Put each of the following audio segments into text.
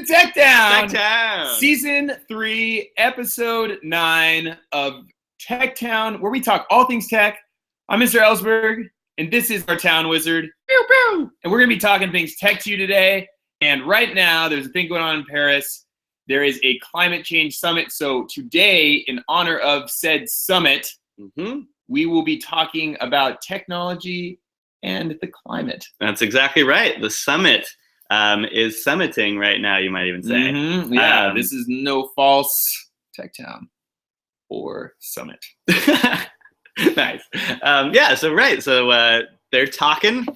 to Tech Town. Tech Town. Season 3, Episode 9 of Tech Town, where we talk all things tech. I'm Mr. Ellsberg, and this is our Town Wizard. Pew, pew. And we're going to be talking things tech to you today. And right now, there's a thing going on in Paris. There is a climate change summit. So today, in honor of said summit, we will be talking about technology and the climate. That's exactly right. The summit is summiting right now, you might even say. Yeah, this is no false Tech Town or summit. Nice. So they're talking,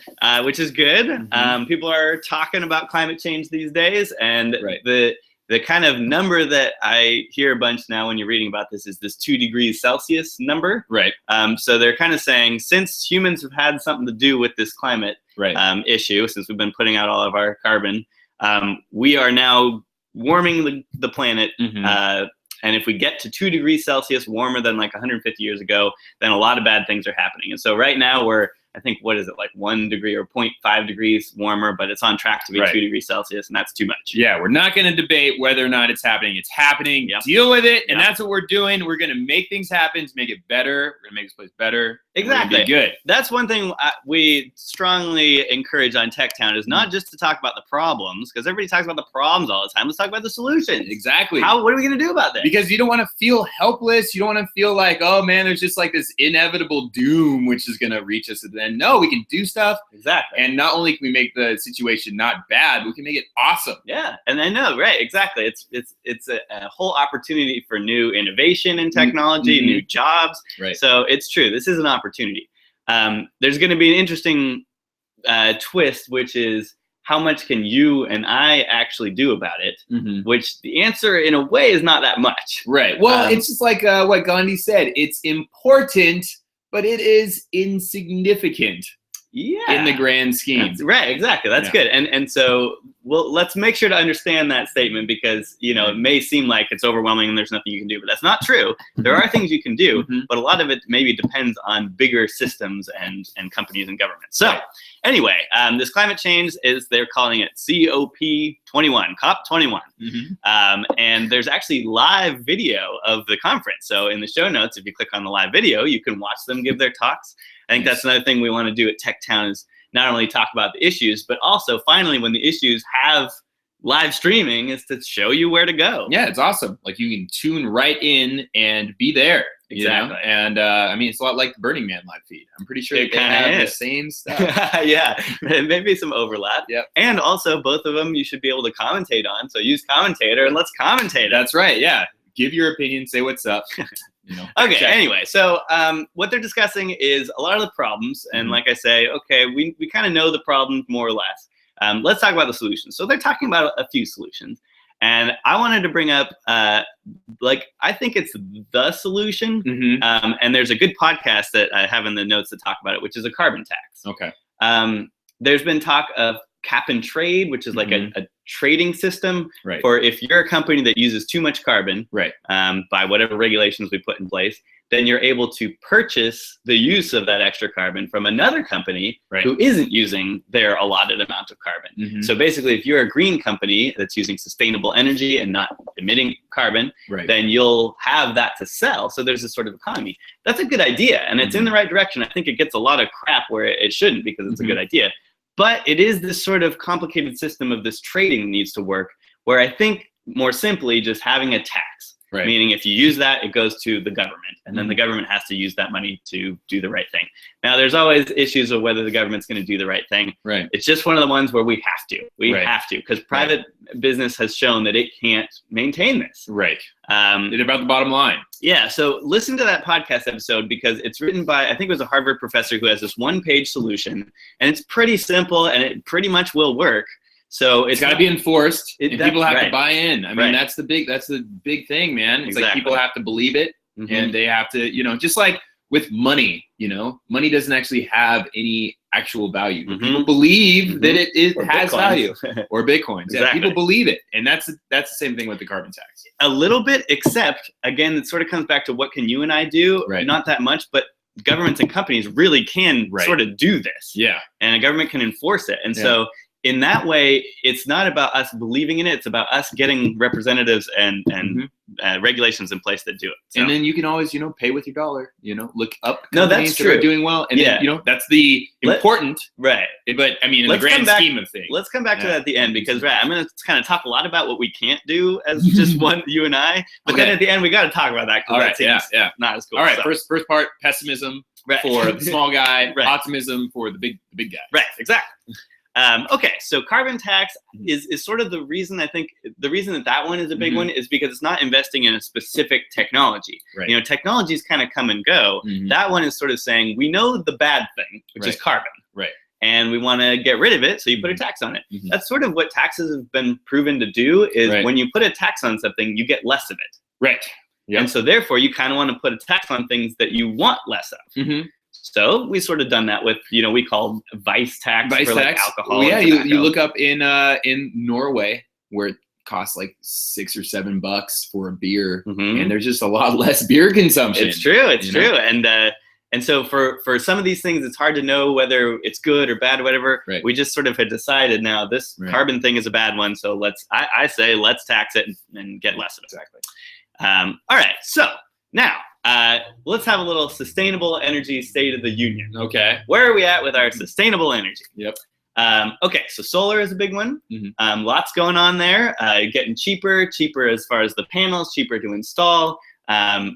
which is good. People are talking about climate change these days, and the kind of number that I hear a bunch now when you're reading about this is this 2 degrees Celsius number. Right. So they're kind of saying, since humans have had something to do with this climate issue, since we've been putting out all of our carbon, we are now warming the planet. And if we get to 2 degrees Celsius warmer than like 150 years ago, then a lot of bad things are happening. And so right now we're, I think, what is it, like 1 degree or 0.5 degrees warmer, but it's on track to be 2 degrees Celsius, and that's too much. Yeah, we're not going to debate whether or not it's happening. It's happening. Deal with it, and that's what we're doing. We're going to make things happen to make it better. We're going to make this place better. Exactly. Be good. That's one thing we strongly encourage on Tech Town is not just to talk about the problems, because everybody talks about the problems all the time. Let's talk about the solutions. Exactly. What are we going to do about that? Because you don't want to feel helpless. You don't want to feel like, oh man, there's just like this inevitable doom which is going to reach us at the end. No, we can do stuff. Exactly. And not only can we make the situation not bad, we can make it awesome. Yeah, and I know, right? Exactly. It's a whole opportunity for new innovation in technology, new jobs. Right. So it's true. This is an opportunity. There's going to be an interesting twist, which is how much can you and I actually do about it? Which the answer, in a way, is not that much. Right. Well, it's just like what Gandhi said. It's important, but it is insignificant. Yeah. In the grand scheme. Right, exactly. That's good. And so let's make sure to understand that statement, because it may seem like it's overwhelming and there's nothing you can do, but that's not true. There are things you can do, but a lot of it maybe depends on bigger systems and companies and governments. So anyway, this climate change they're calling it COP21, COP21. And there's actually live video of the conference. So in the show notes, if you click on the live video, you can watch them give their talks. I think that's another thing we want to do at Tech Town is not only talk about the issues, but also finally when the issues have live streaming is to show you where to go. Yeah, it's awesome. Like you can tune right in and be there. Exactly. And I mean, it's a lot like the Burning Man live feed. I'm pretty sure they have the same stuff. Yeah, maybe some overlap. Yep. And also both of them you should be able to commentate on. So use commentator and let's commentate. That's right. Yeah. Give your opinion. Say what's up. Okay, anyway, so what they're discussing is a lot of the problems, and like I say, okay, we kind of know the problems more or less. Let's talk about the solutions. So they're talking about a few solutions, and I wanted to bring up, I think it's the solution, and there's a good podcast that I have in the notes to talk about it, which is a carbon tax. Okay. There's been talk of cap and trade, which is like a trading system for if you're a company that uses too much carbon by whatever regulations we put in place, then you're able to purchase the use of that extra carbon from another company who isn't using their allotted amount of carbon. So basically, if you're a green company that's using sustainable energy and not emitting carbon, then you'll have that to sell. So there's this sort of economy. That's a good idea, and it's in the right direction. I think it gets a lot of crap where it shouldn't, because it's a good idea. But it is this sort of complicated system of this trading needs to work, where I think more simply just having a tax, meaning if you use that, it goes to the government, and then the government has to use that money to do the right thing. Now, there's always issues of whether the government's going to do the right thing. It's just one of the ones where we have to. We have to, because private business has shown that it can't maintain this. It's about the bottom line. Yeah, so listen to that podcast episode, because it's written by, I think it was a Harvard professor who has this one-page solution, and it's pretty simple, and it pretty much will work. So it's got to be enforced, and people have to buy in. I mean, that's the big thing, man. It's like people have to believe it, and they have to, just like with money, money doesn't actually have any actual value. People believe that it has value, or Bitcoins. Yeah, people believe it, and that's the same thing with the carbon tax. A little bit, except again, it sort of comes back to what can you and I do? Not that much, but governments and companies really can sort of do this. And a government can enforce it, and so in that way, it's not about us believing in it. It's about us getting representatives and regulations in place that do it. So. And then you can always, pay with your dollar. Look up companies that's true. That are doing well, and then, that's the important. Right. But I mean, in the grand scheme of things. Let's come back to that at the end because I'm going to kind of talk a lot about what we can't do as just you and I. But then at the end, we got to talk about that because that seems not as cool. All right. So. First part, pessimism for the small guy, optimism for the big guy. Right. Exactly. Okay, so carbon tax is sort of the reason that one is a big one is because it's not investing in a specific technology. Right. Technologies kind of come and go. That one is sort of saying we know the bad thing, which is carbon. Right. And we want to get rid of it, so you put a tax on it. That's sort of what taxes have been proven to do is when you put a tax on something, you get less of it. Right. Yep. And so therefore, you kind of want to put a tax on things that you want less of. So we sort of done that with, we call vice tax for like alcohol. Well, yeah, you look up in Norway where it costs like $6 or $7 for a beer, and there's just a lot less beer consumption. It's true. It's true. And so for some of these things, it's hard to know whether it's good or bad or whatever. Right. We just sort of had decided now this carbon thing is a bad one. So I say let's tax it and get less of it. Exactly. All right. So now. Let's have a little sustainable energy state of the union. Okay. Where are we at with our sustainable energy? Yep. Okay, so solar is a big one. Lots going on there. Getting cheaper as far as the panels, cheaper to install,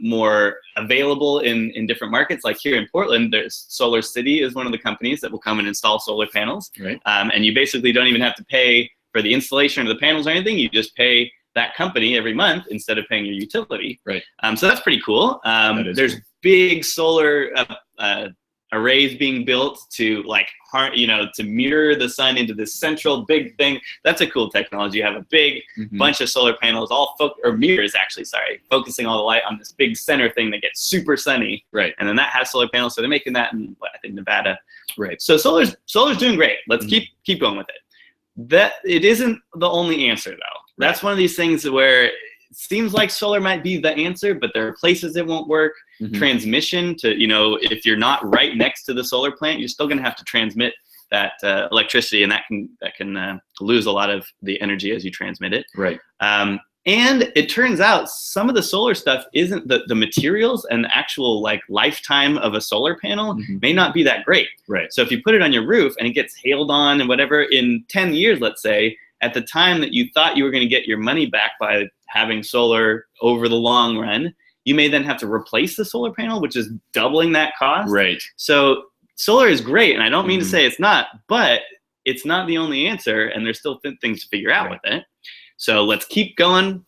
more available in different markets. Like here in Portland, there's Solar City is one of the companies that will come and install solar panels. Right. And you basically don't even have to pay for the installation of the panels or anything. You just pay that company every month instead of paying your utility. Right. So that's pretty cool. There's big solar arrays being built to to mirror the sun into this central big thing. That's a cool technology. You have a big bunch of solar panels, mirrors actually, focusing all the light on this big center thing that gets super sunny. Right. And then that has solar panels. So they're making that in I think Nevada. Right. So solar's doing great. Let's keep going with it. That it isn't the only answer though. That's one of these things where it seems like solar might be the answer, but there are places it won't work. Transmission to, if you're not right next to the solar plant, you're still going to have to transmit that electricity, and that can lose a lot of the energy as you transmit it. Right. And it turns out some of the solar stuff isn't the materials and the actual lifetime of a solar panel may not be that great. Right. So if you put it on your roof and it gets hailed on and whatever, in 10 years, let's say, at the time that you thought you were going to get your money back by having solar over the long run, you may then have to replace the solar panel, which is doubling that cost. Right. So solar is great, and I don't mean to say it's not, but it's not the only answer, and there's still things to figure out with it. So let's keep going.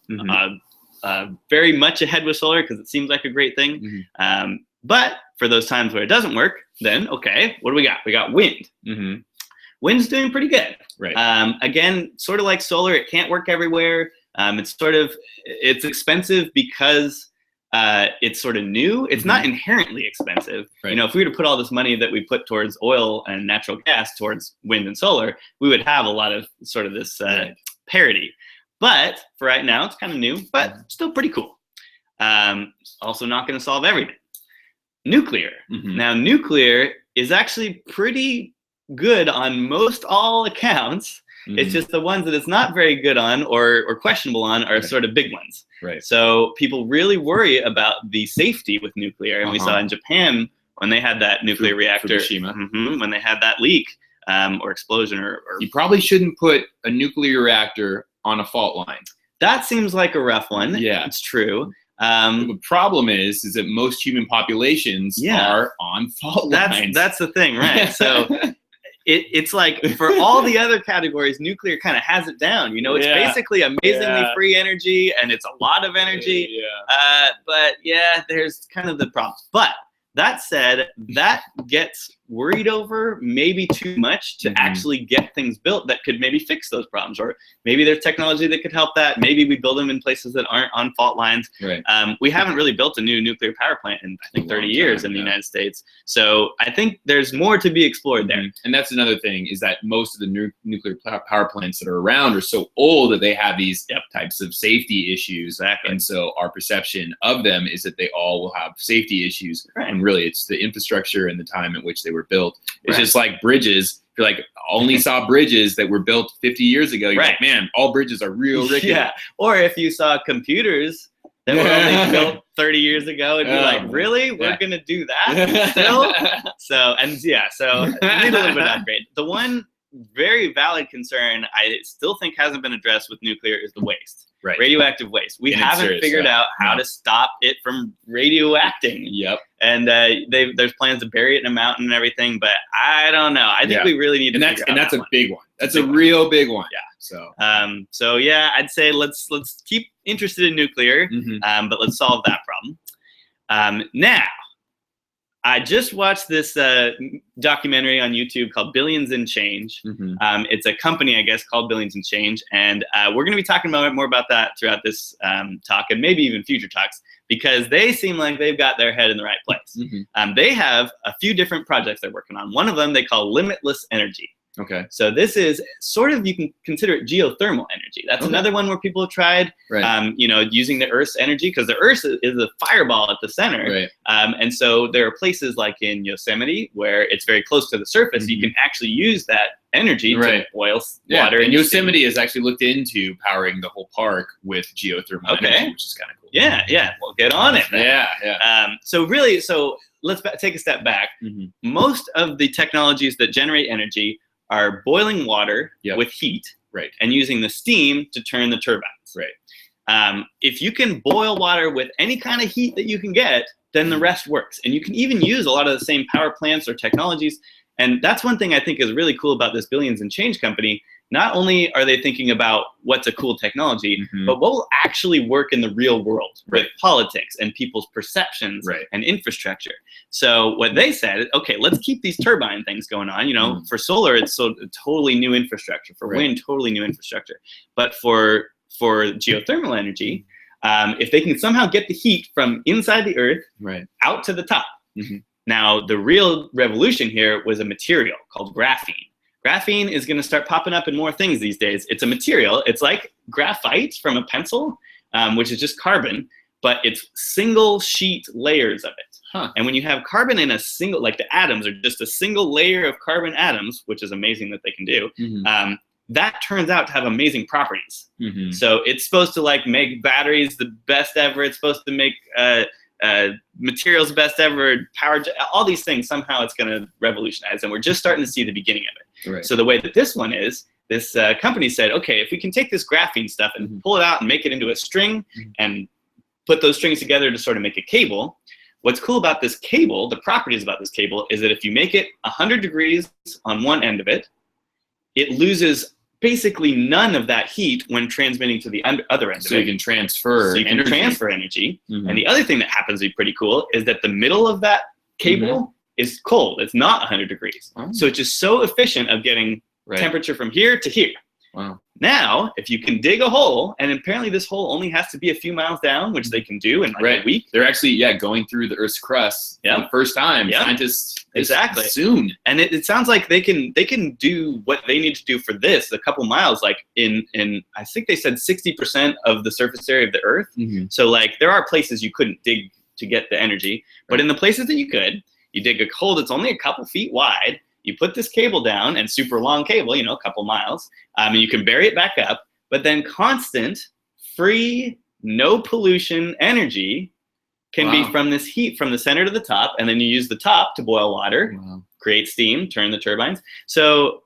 Very much ahead with solar because it seems like a great thing. But for those times where it doesn't work, then okay, what do we got? We got wind. Wind's doing pretty good. Right. Again, sort of like solar, it can't work everywhere. It's expensive because it's sort of new. It's not inherently expensive. Right. If we were to put all this money that we put towards oil and natural gas towards wind and solar, we would have a lot of sort of this parity. But for right now, it's kind of new, but still pretty cool. Also not going to solve everything. Nuclear. Now, nuclear is actually pretty good on most all accounts. It's just the ones that it's not very good on or questionable on are sort of big ones. Right. So people really worry about the safety with nuclear. And we saw in Japan when they had that nuclear reactor, when they had that leak or explosion or you probably shouldn't put a nuclear reactor on a fault line. That seems like a rough one. Yeah, it's true. The problem is that most human populations are on fault lines. That's the thing, right? So it's like for all the other categories, nuclear kind of has it down. It's basically amazingly free energy, and it's a lot of energy. But there's kind of the problems. But that said, that gets worried over maybe too much to actually get things built that could maybe fix those problems, or maybe there's technology that could help that. Maybe we build them in places that aren't on fault lines. Right. We haven't really built a new nuclear power plant in I think 30 years in the United States. So I think there's more to be explored there. And that's another thing, is that most of the nuclear power plants that are around are so old that they have these types of safety issues. Exactly. And so our perception of them is that they all will have safety issues. Right. And really it's the infrastructure and the time at which they were built. It's just like bridges. If like only saw bridges that were built 50 years ago, you're Right. like, man, all bridges are real rickety. Yeah. Or if you saw computers that were only built 30 years ago, it'd be like, really? We're going to do that still? So need a little bit of upgrade. The one very valid concern I still think hasn't been addressed with nuclear is the waste. Right. Radioactive waste. We haven't figured out how to stop it from radioacting. Yep. And there's plans to bury it in a mountain and everything, but I don't know. I think we really need to figure out that's a big one. That's a real big one. Yeah. So yeah, I'd say let's keep interested in nuclear, but let's solve that problem. Now, I just watched this documentary on YouTube called Billions and Change. It's a company, I guess, called Billions and Change. And we're going to be talking more about that throughout this talk and maybe even future talks, because they seem like they've got their head in the right place. They have a few different projects they're working on. One of them they call limitless energy. Okay. So this is sort of, you can consider it geothermal energy. That's another one where people have tried, using the Earth's energy, because the Earth is a fireball at the center. Right. And so there are places like in Yosemite where it's very close to the surface. You can actually use that energy to boil water. And Yosemite has actually looked into powering the whole park with geothermal energy, which is kind of cool. Yeah, yeah. Well, get on it, man. Yeah. So let's take a step back. Most of the technologies that generate energy are boiling water with heat, and using the steam to turn the turbines. If you can boil water with any kind of heat that you can get, then the rest works. And you can even use a lot of the same power plants or technologies. And that's one thing I think is really cool about this Billions and Change company. Not only are they thinking about what's a cool technology, but what will actually work in the real world with politics and people's perceptions and infrastructure. So what they said, okay, let's keep these turbine things going on. For solar, it's totally new infrastructure. For wind, totally new infrastructure. But for geothermal energy, if they can somehow get the heat from inside the earth out to the top. Now, the real revolution here was a material called graphene. Graphene is going to start popping up in more things these days. It's a material. It's like graphite from a pencil, which is just carbon, but it's single sheet layers of it. And when you have carbon in a single, like the atoms are just a single layer of carbon atoms, which is amazing that they can do, that turns out to have amazing properties. So it's supposed to make batteries the best ever. It's supposed to make materials best ever, power, all these things. Somehow it's going to revolutionize, and we're just starting to see the beginning of it. So the way that this one is, this company said, okay, if we can take this graphene stuff and pull it out and make it into a string and put those strings together to sort of make a cable. What's cool about this cable, the properties about this cable, is that if you make it 100 degrees on one end of it, it loses basically none of that heat when transmitting to the other end of it. So you can transfer energy. And the other thing that happens to be pretty cool is that the middle of that cable is cold. It's not 100 degrees. So it's just so efficient of getting temperature from here to here. Now, if you can dig a hole, and apparently this hole only has to be a few miles down, which they can do in a week. They're actually, going through the Earth's crust for the first time. Scientists soon. And it sounds like they can do what they need to do for this, a couple miles, like in I think they said 60% of the surface area of the Earth. So there are places you couldn't dig to get the energy, but in the places that you could, you dig a hole that's only a couple feet wide. You put this cable down, and super long cable, a couple miles, and you can bury it back up, but then constant, free, no pollution energy can be from this heat from the center to the top, and then you use the top to boil water, create steam, turn the turbines. So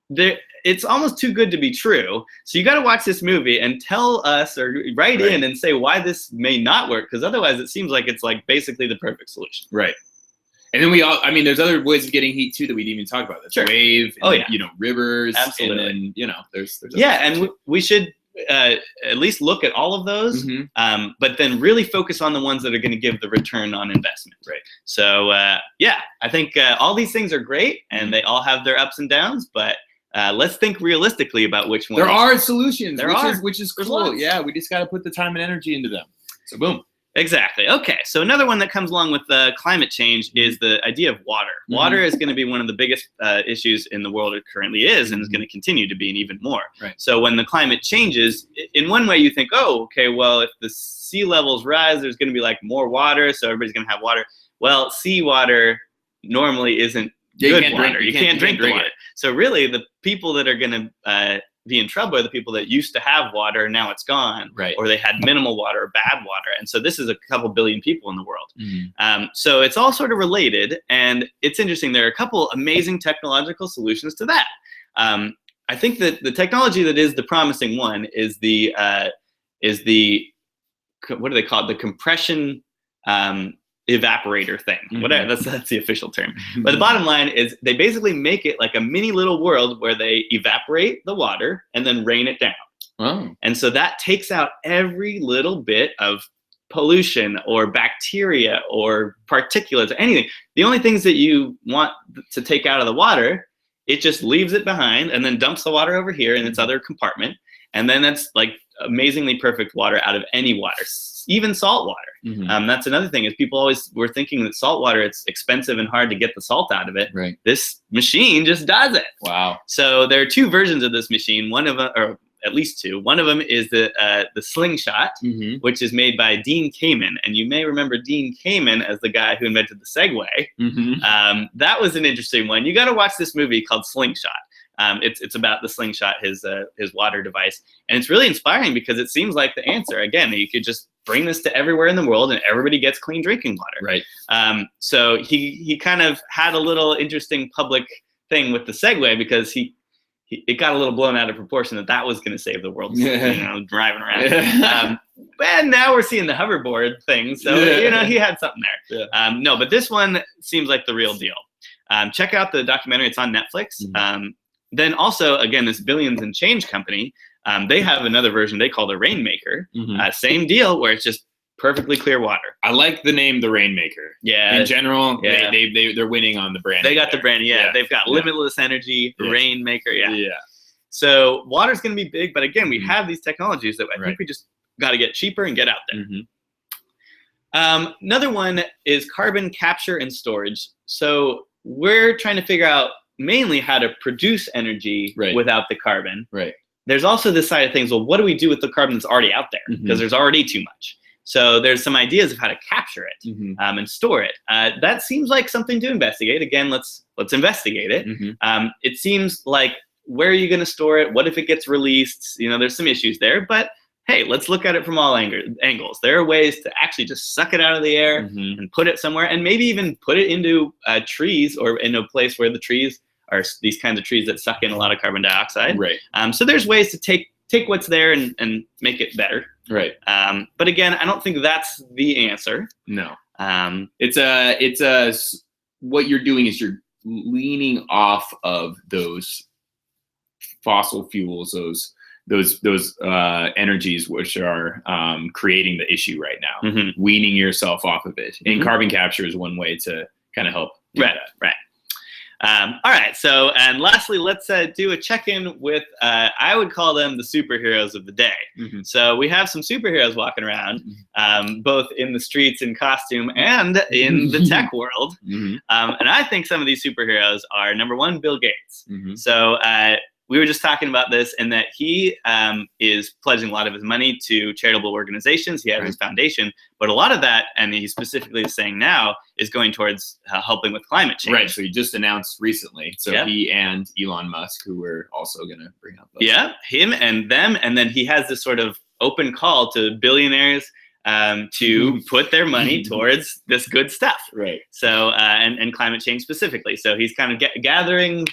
it's almost too good to be true. So you got to watch this movie and tell us, or write in and say why this may not work, because otherwise it seems like it's basically the perfect solution. And then there's other ways of getting heat too that we didn't even talk about. That's wave, and rivers. Absolutely. And then, there's and we should at least look at all of those, but then really focus on the ones that are going to give the return on investment. So, I think all these things are great, and they all have their ups and downs, but let's think realistically about which ones. There are solutions, which is There's cool. lots. Yeah, we just got to put the time and energy into them. So boom. Exactly. Okay. So another one that comes along with climate change is the idea of water. Water is going to be one of the biggest issues in the world. It currently is, and is going to continue to be, and even more. So when the climate changes, in one way you think, oh, okay, well, if the sea levels rise, there's going to be more water, so everybody's going to have water. Well, seawater normally isn't good water. You can't drink the water. So really, the people that are going to be in trouble are the people that used to have water, now it's gone, or they had minimal water or bad water. And so this is a couple billion people in the world. So it's all sort of related, and it's interesting. There are a couple amazing technological solutions to that. I think that the technology that is the promising one is the what do they call it? The compression evaporator thing. Whatever, that's the official term. But the bottom line is they basically make it like a mini little world where they evaporate the water and then rain it down. And so that takes out every little bit of pollution or bacteria or particulates or anything. The only things that you want to take out of the water, it just leaves it behind and then dumps the water over here in its other compartment. And then that's like amazingly perfect water out of any water, even salt water. That's another thing, is people always were thinking that salt water, it's expensive and hard to get the salt out of it. This machine just does it. Wow. So there are two versions of this machine. One of them, or at least two. One of them is the slingshot, which is made by Dean Kamen. And you may remember Dean Kamen as the guy who invented the Segway. That was an interesting one. You got to watch this movie called Slingshot. It's about the slingshot, his water device, and it's really inspiring because it seems like the answer. Again, you could just bring this to everywhere in the world, and everybody gets clean drinking water. So he kind of had a little interesting public thing with the Segway because it got a little blown out of proportion that was going to save the world. Driving around. And now we're seeing the hoverboard thing, so he had something there. No, but this one seems like the real deal. Check out the documentary; it's on Netflix. Then also, again, this Billions and Change company, they have another version they call the Rainmaker. Same deal, where it's just perfectly clear water. I like the name, the Rainmaker. In general, they're winning on the brand. They got the brand. They've got limitless energy, Rainmaker. So water's going to be big, but again, we have these technologies that I think we just got to get cheaper and get out there. Another one is carbon capture and storage. So we're trying to figure out mainly how to produce energy without the carbon. There's also this side of things, well, what do we do with the carbon that's already out there? Because there's already too much. So there's some ideas of how to capture it and store it. That seems like something to investigate. Again, let's investigate it. It seems like, where are you going to store it? What if it gets released? There's some issues there, but hey, let's look at it from all angles. There are ways to actually just suck it out of the air and put it somewhere, and maybe even put it into trees, or in a place where the trees are these kinds of trees that suck in a lot of carbon dioxide. So there's ways to take what's there and make it better. But again, I don't think that's the answer. No. It's what you're doing is you're leaning off of those fossil fuels, those energies which are creating the issue right now. Weaning yourself off of it, and carbon capture is one way to kind of help do that. All right, so, and lastly, let's do a check-in with, I would call them the superheroes of the day. So we have some superheroes walking around, both in the streets in costume and in the tech world. And I think some of these superheroes are, number one, Bill Gates. So we were just talking about this, and that he is pledging a lot of his money to charitable organizations. He has his foundation, but a lot of that, and he's specifically saying now, is going towards helping with climate change. So he just announced recently. So he and Elon Musk, who we're also going to bring up. Him and them. And then he has this sort of open call to billionaires to put their money towards this good stuff. So, and climate change specifically. So he's kind of gathering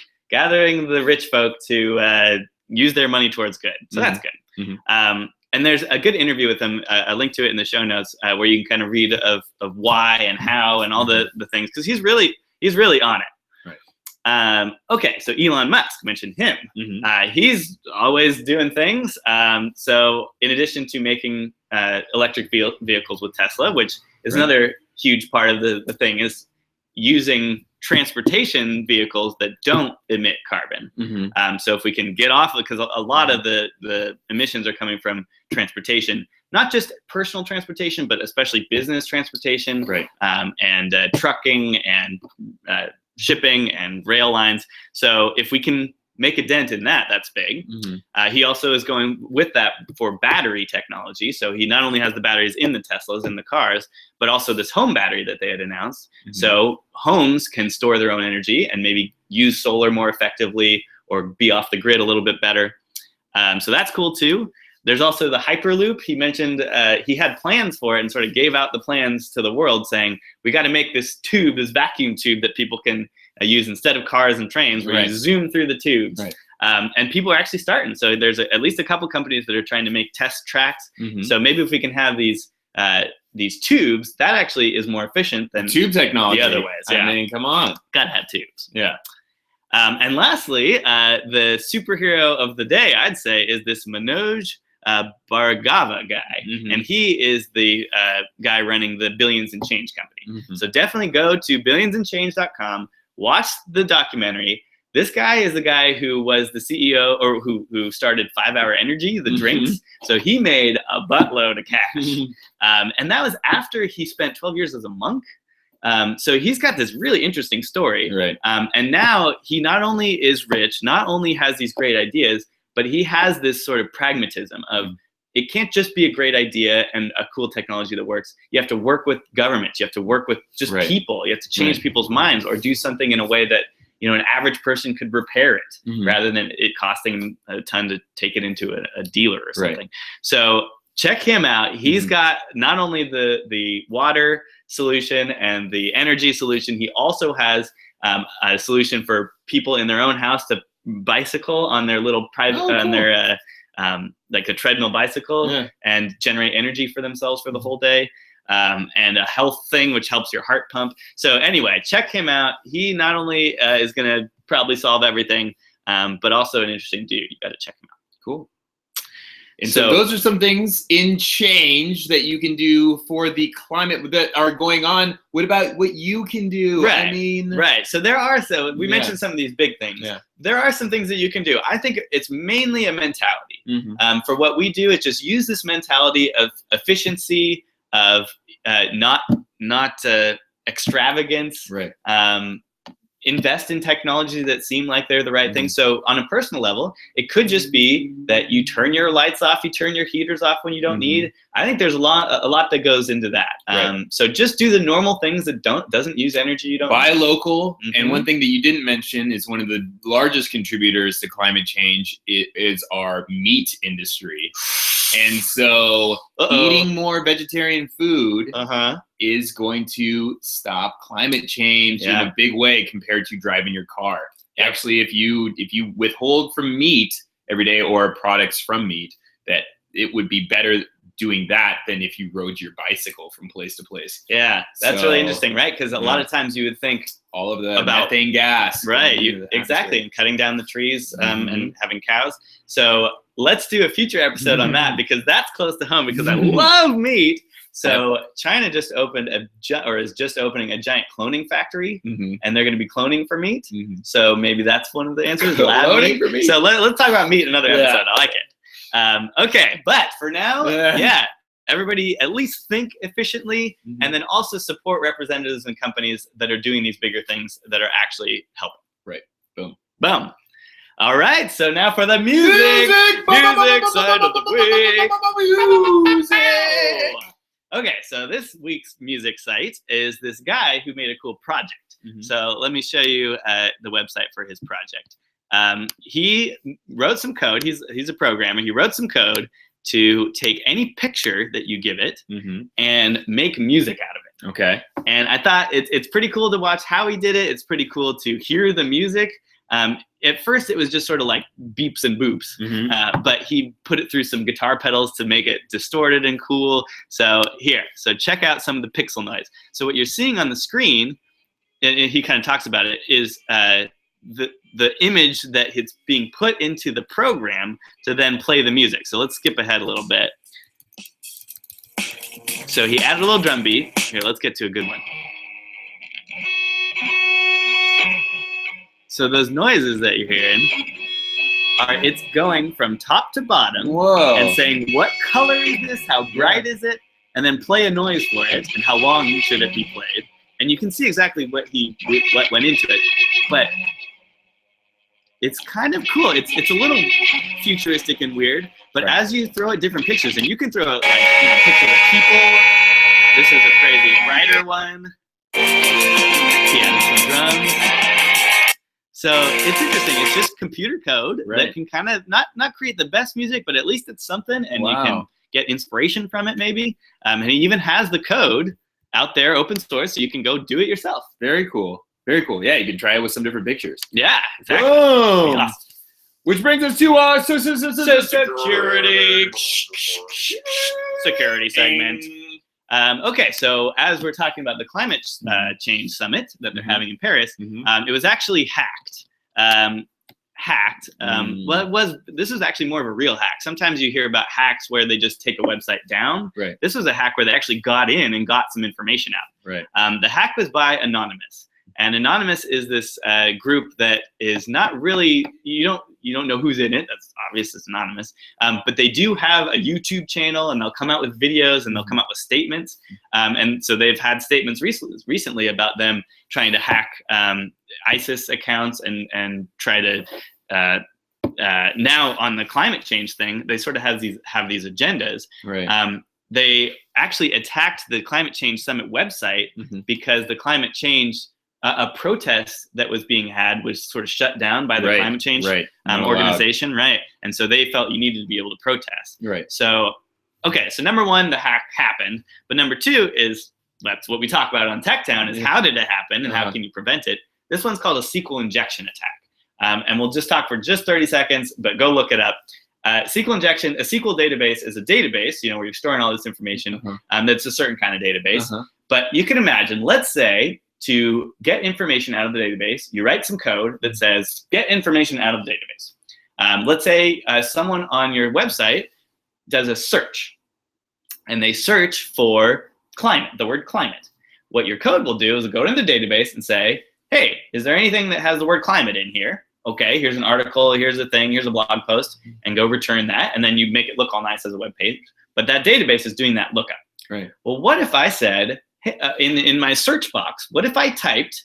the rich folk to use their money towards good. So that's good. And there's a good interview with him. I link to it in the show notes, where you can kind of read of why and how and all the things, because he's really on it. Okay, so Elon Musk, mentioned him. He's always doing things. So in addition to making electric vehicles with Tesla, which is another huge part of the thing, is using transportation vehicles that don't emit carbon. So if we can get off, because a lot of the emissions are coming from transportation, not just personal transportation, but especially business transportation, and trucking and shipping and rail lines. So if we can make a dent in that, that's big. He also is going with that for battery technology. So he not only has the batteries in the Teslas, in the cars, but also this home battery that they had announced. So homes can store their own energy and maybe use solar more effectively or be off the grid a little bit better. So that's cool too. There's also the Hyperloop. He mentioned he had plans for it and sort of gave out the plans to the world saying, we got to make this tube, this vacuum tube that people can use instead of cars and trains where you zoom through the tubes. And people are actually starting. So there's at least a couple companies that are trying to make test tracks. So maybe if we can have these tubes, that actually is more efficient than tube technology. The other ways. I mean, come on. Gotta have tubes. Yeah. And lastly, the superhero of the day, I'd say, is this Manoj Bhargava guy. And he is the guy running the Billions and Change company. So definitely go to billionsandchange.com, watch the documentary. This guy is the guy who was the CEO or who started 5 Hour Energy, the drinks. So he made a buttload of cash. And that was after he spent 12 years as a monk. So he's got this really interesting story. And now he not only is rich, not only has these great ideas, but he has this sort of pragmatism of it can't just be a great idea and a cool technology that works. You have to work with governments. You have to work with just people. You have to change people's minds or do something in a way that, you know, an average person could repair it rather than it costing a ton to take it into a dealer or something. So check him out. He's got not only the water solution and the energy solution, he also has a solution for people in their own house to bicycle on their little private on their like a treadmill bicycle and generate energy for themselves for the whole day, and a health thing which helps your heart pump. So anyway, check him out. He not only is gonna probably solve everything, but also an interesting dude. You got to check him out. Cool. And so those are some things in change that you can do for the climate that are going on. What about what you can do? Right. I mean, so there are, we mentioned some of these big things. There are some things that you can do. I think it's mainly a mentality. For what we do, it's just use this mentality of efficiency, of not extravagance. Invest in technology that seem like they're the right thing. So on a personal level, it could just be that you turn your lights off, you turn your heaters off when you don't need. I think there's a lot that goes into that. So just do the normal things that doesn't use energy you don't buy need. local. And one thing that you didn't mention is one of the largest contributors to climate change is our meat industry. And so eating more vegetarian food is going to stop climate change in a big way compared to driving your car. Actually, if you withhold from meat every day or products from meat, that it would be better doing that than if you rode your bicycle from place to place. Yeah, that's really interesting, right? Because a lot of times you would think all of the methane gas. Right, exactly, and cutting down the trees and having cows. So let's do a future episode on that because that's close to home because I love meat. So China just opened is just opening a giant cloning factory, and they're going to be cloning for meat. So maybe that's one of the answers. Cloning for meat. So let's talk about meat in another episode. I like it. Okay, but for now, everybody at least think efficiently and then also support representatives and companies that are doing these bigger things that are actually helping. Boom. All right, so now for the music side of the week. Okay, so this week's music site is this guy who made a cool project. So let me show you the website for his project. He wrote some code. He's a programmer. He wrote some code to take any picture that you give it and make music out of it. Okay. And I thought it's pretty cool to watch how he did it. It's pretty cool to hear the music. At first, it was just sort of like beeps and boops, but he put it through some guitar pedals to make it distorted and cool. So check out some of the pixel noise. So what you're seeing on the screen, and he kind of talks about it, is the image that it's being put into the program to then play the music. So let's skip ahead a little bit. So he added a little drum beat. Here, let's get to a good one. So those noises that you're hearing it's going from top to bottom and saying, what color is this? How bright is it? And then play a noise for it and how long should it be played. And you can see exactly what went into it. But it's kind of cool. It's a little futuristic and weird, but as you throw out different pictures, and you can throw out pictures of people. This is a crazy writer one. Yeah, some drums. So it's interesting. It's just computer code that can kind of not create the best music, but at least it's something, and you can get inspiration from it maybe. And it even has the code out there, open source, so you can go do it yourself. Very cool. Very cool. Yeah, you can try it with some different pictures. Yeah, exactly. Boom. Yeah. Which brings us to our security segment. Okay, so as we're talking about the climate change summit that they're having in Paris, it was actually hacked. Well, this was actually more of a real hack. Sometimes you hear about hacks where they just take a website down. Right. This was a hack where they actually got in and got some information out. Right. The hack was by Anonymous. And Anonymous is this group that is not really, you don't know who's in it. That's obvious, it's anonymous. But they do have a YouTube channel, and they'll come out with videos, and they'll come out with statements. And so they've had statements recently about them trying to hack ISIS accounts and try to now on the climate change thing, they sort of have these agendas. Right. They actually attacked the Climate Change Summit website because the climate change a protest that was being had was sort of shut down by the climate change organization, right? And so they felt you needed to be able to protest. Right. So, okay, so number one, the hack happened, but number two is, that's what we talk about on TechTown, is how did it happen and how can you prevent it? This one's called a SQL injection attack. And we'll just talk for just 30 seconds, but go look it up. SQL injection, a SQL database is a database, where you're storing all this information. That's a certain kind of database. But you can imagine, let's say, to get information out of the database, you write some code that says, get information out of the database. Let's say someone on your website does a search, and they search for climate, the word climate. What your code will do is go to the database and say, hey, is there anything that has the word climate in here? Okay, here's an article, here's a thing, here's a blog post, and go return that, and then you make it look all nice as a web page. But that database is doing that lookup. Right. Well, what if I said, in my search box, what if I typed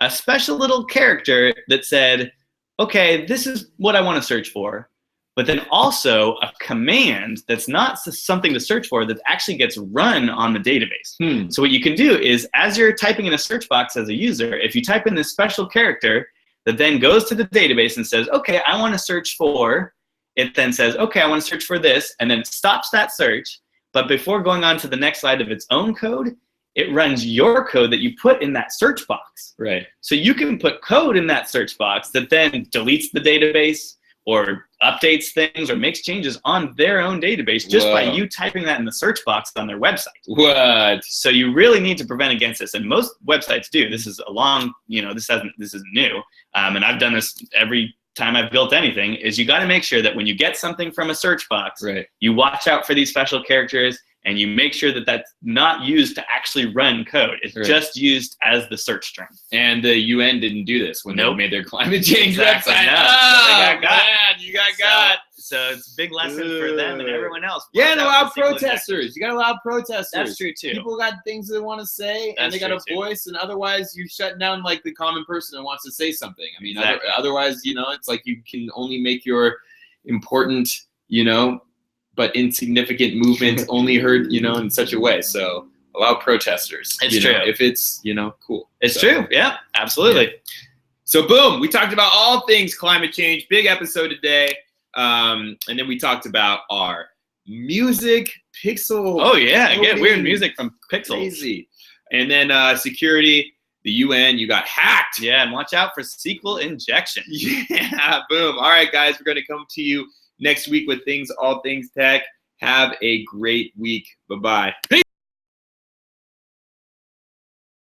a special little character that said, okay, this is what I want to search for, but then also a command that's not something to search for that actually gets run on the database. So what you can do is, as you're typing in a search box as a user, if you type in this special character that then goes to the database and says, okay, I want to search for, it then says, okay, I want to search for this, and then it stops that search, but before going on to the next line of its own code, it runs your code that you put in that search box. Right. So you can put code in that search box that then deletes the database or updates things or makes changes on their own database just by you typing that in the search box on their website. What? So you really need to prevent against this, and most websites do. This is a long, this isn't new, and I've done this every time I've built anything. Is you got to make sure that when you get something from a search box, you watch out for these special characters. And you make sure that that's not used to actually run code. It's just used as the search term. And the UN didn't do this when they made their climate change website. No. Oh, man, you got got. So it's a big lesson for them and everyone else. Yeah, and allow protesters. You got to allow protesters. That's true, too. People got things they want to say, and they got a voice, and otherwise you shut down like the common person that wants to say something. I mean, otherwise, it's like you can only make your important, but insignificant movement only heard, in such a way. So allow protesters. It's true. If it's, cool. It's true. Yeah, absolutely. Yeah. So boom, we talked about all things climate change. Big episode today. And then we talked about our music pixel. Oh yeah, again, weird music from Pixels. Crazy. And then security, the UN, you got hacked. Yeah, and watch out for SQL injection. Yeah, boom. All right, guys, we're going to come to you next week with all things tech. Have a great week. Bye-bye. Peace.